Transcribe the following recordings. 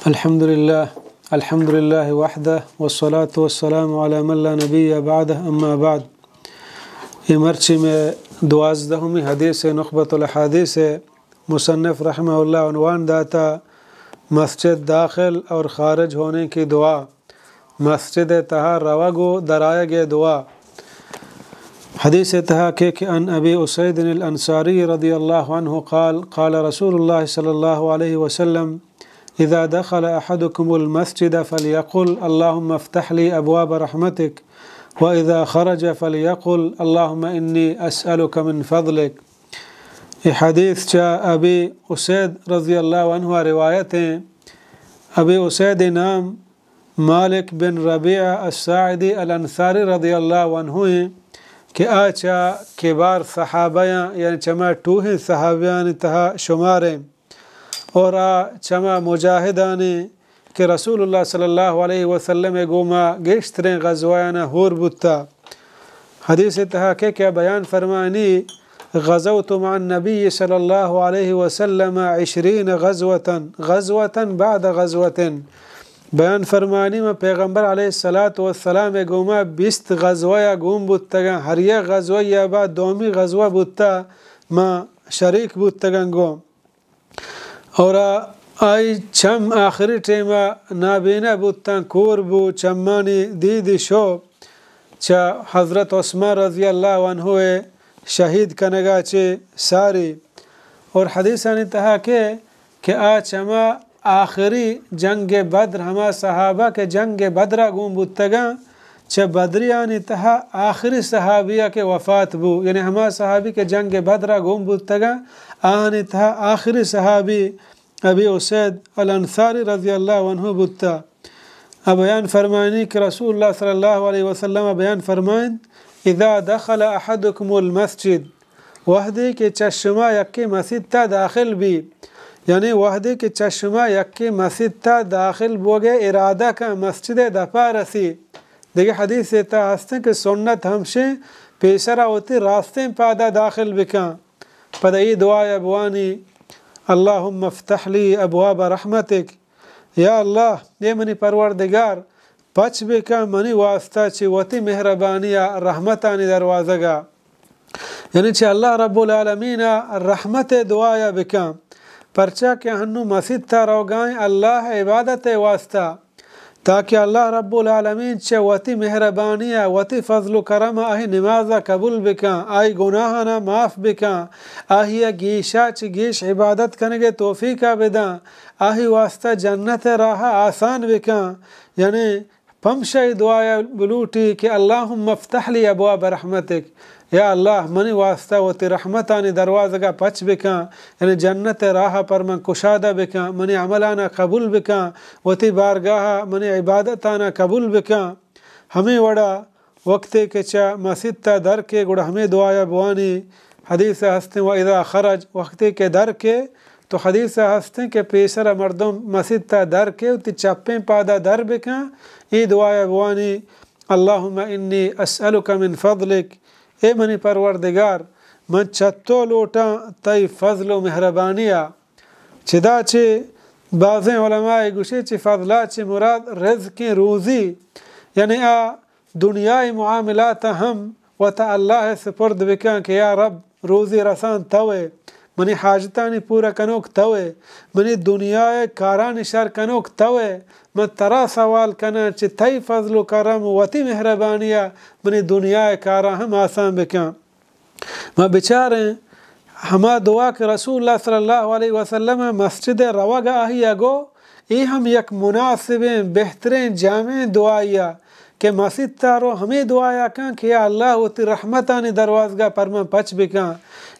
الحمد لله وحده والصلاة والسلام على من لا نبي بعده اما بعد. یہ مرچی میں 12ویں حدیث نخبۃ الحادیث مصنف رحمہ اللہ عنوان داتا مسجد داخل اور خارج ہونے کی دعا. مسجد تہا روگو درائے گے دعا. حدیث تہا کہ ان ابی اسید الانصاری رضی اللہ عنہ قال رسول اللہ صلی اللہ علیہ وسلم اذا دخل احدكم المسجد فليقل اللهم افتح لي ابواب رحمتك واذا خرج فليقل اللهم اني اسالك من فضلك. یہ حدیث چا ابی اسید رضی اللہ عنہ روایت ہیں. ابی اسید نام مالک بن ربیع الساعدی الانصاری رضی اللہ عنہ ہیں کہ آچا کبار صحابیاں یعنی چما ٹوہیں صحابیان تہا شماریں اور چما مجاہدانی کہ رسول اللہ صلی اللہ علیہ وسلم گوما گشتریں غزویانا ہور بتا. حدیث تہا کہ کیا بیان فرمانی غزوت مع النبی صلی اللہ علیہ وسلم 20 غزوة بعد غزوة. بیان فرمانی میں پیغمبر علیہ السلام گوما 20 غزویا گوم بودتگا. ہر یک غزویا بعد دومی غزوہ بودتا ما شریک بودتگا گوم. اور آئی چم آخری ٹیمہ نابینا بودتا کور بو چمانی دیدی شو چا حضرت عثمان رضی اللہ عنہ شہید کنگا چے ساری. اور حدیثانی تہا کہ چما آخری جنگ بدر ہما صحابہ کے جنگ بدرہ گوم بودتگا چا بدریانی تہا آخری صحابیہ کے وفات بو یعنی ہما صحابی کے جنگ بدرہ گوم بودتگا آنی تہا آخری صحابی ابی اسید الانصاری رضی اللہ عنہ بودتا. بیان فرمائنی کہ رسول اللہ صلی اللہ علیہ وسلم بیان فرمائن اذا دخل احدکم المسجد وحدی کے چشمہ یکی مسجد تا داخل بھی یعنی وحدی کے چشمہ یکی مسجد تا داخل بوگے ارادہ کا مسجد دپا رسی. دیکھیں حدیث سے تا ہستے کہ سنت ہمشے پیسرہ ہوتی راستیں پادا داخل بکاں پدئی دعا ابوانی اللہم افتح لی ابواب رحمتک. یا اللہ یہ منی پروردگار پچ بکا منی واسطہ چی وتی مہربانی رحمتانی دروازہ گا یعنی چی اللہ رب العالمین رحمت دعایا بکا پرچا کہ ہنو مسجد تا روگائیں اللہ عبادت واسطہ تاکہ اللہ رب العالمین چے وتی مہربانی وتی فضل و کرم آہی نمازہ قبول بکا آئی گناہانا معاف بکا آہی گیشا چی گیش عبادت کنگے توفیقہ بدا آہی واسطہ جنت راہ آسان بکا. یعنی پمشای دعایا بلوٹی کہ اللہم افتح لی ابواب رحمتک. یا اللہ منی واسطہ وتی رحمتانی دروازہ کا پچ بکا یعنی جنت راہ پر من کشادہ بکا منی عملانا قبول بکا وتی بارگاہ منی عبادتانا قبول بکا. ہمیں وڑا وقتے کے چا مسجد تا در کے گوڑا ہمیں دعایا بوانی حدیث ہستے و اذا خرج وقتے کے در کے تو حدیث ہستے کہ پیسر مردم مسجد تا در کے تی چپیں پادا در بکا ای دعایا بوانی اللہم انی اسألک من فضلک. اے منی پروردگار من چتو لوٹا تئی فضل و مہربانیہ. چدا چے بعضیں علماء گوشے چے فضلہ چے مراد رزق روزی یعنی دنیای معاملات ہم و تا اللہ سپرد بکا کہ یا رب روزی رسان توے منی حاجتانی پورا کنوک توے منی دنیای کارانی شر کنوک توے من ترا سوال کنا چی تئی فضل و کرم وتی مہربانیہ منی دنیای کارا ہم آسان بکا. میں بچاریں ہما دعا کہ رسول اللہ صلی اللہ علیہ وسلم مسجد روگا آہی اگو ای ہم یک مناسبیں بہترین جامع دعائیا کہ مسجد تارو ہمیں دعایا کن کہ یا اللہ وتی رحمتانی دروازگاہ پر من پچ بکا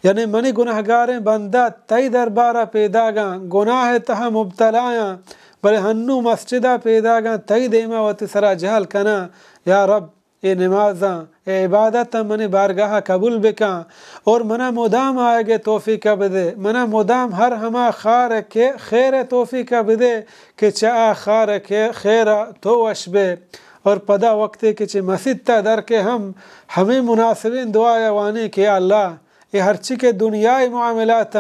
یعنی منی گناہگاریں بندہ تئی دربارہ پیدا گا گناہ تہا مبتلایاں بلے ہنو مسجدہ پیدا گا تئی دیما وتی سرا جہل کنا یا رب اے نمازاں اے عبادت منی بارگاہ قبول بکا اور منا مدام آئے گے توفیقہ بدے منا مدام ہر ہما خیر توفیقہ بدے کہ چاہ خار خیر تو اشبے. اور پدا وقتے کہ چھ مسجد تا در کے ہمیں مناسبین دعایا وانی کہ یا اللہ یہ ہرچی کے دنیای معاملات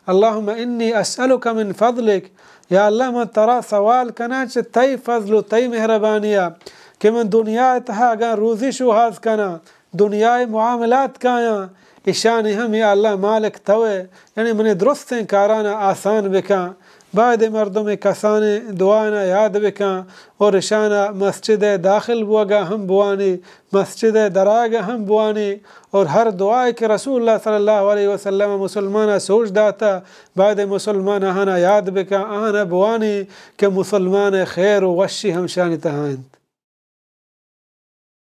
اللہم انی اسألک من فضلک یا اللہ من ترا سوال کنا چ تئی فضل و تئی مہربانیہ کہ من دنیا تہا اگا روزی شو حاز کنا دنیا معاملات کایا اشان ہم یا اللہ مالک توے یعنی من درست کارانا آسان بکا بعد مردم کسان دعانا یاد بکا اور اشانا مسجد داخل بوگا ہم بوانی مسجد دراگا ہم بوانی اور ہر دعائے کہ رسول اللہ صلی اللہ علیہ وسلم مسلمانہ سوچ داتا بعد مسلمان آہانا یاد بکا آہانا بوانی کہ مسلمان خیر و وشی ہم شانی تہائند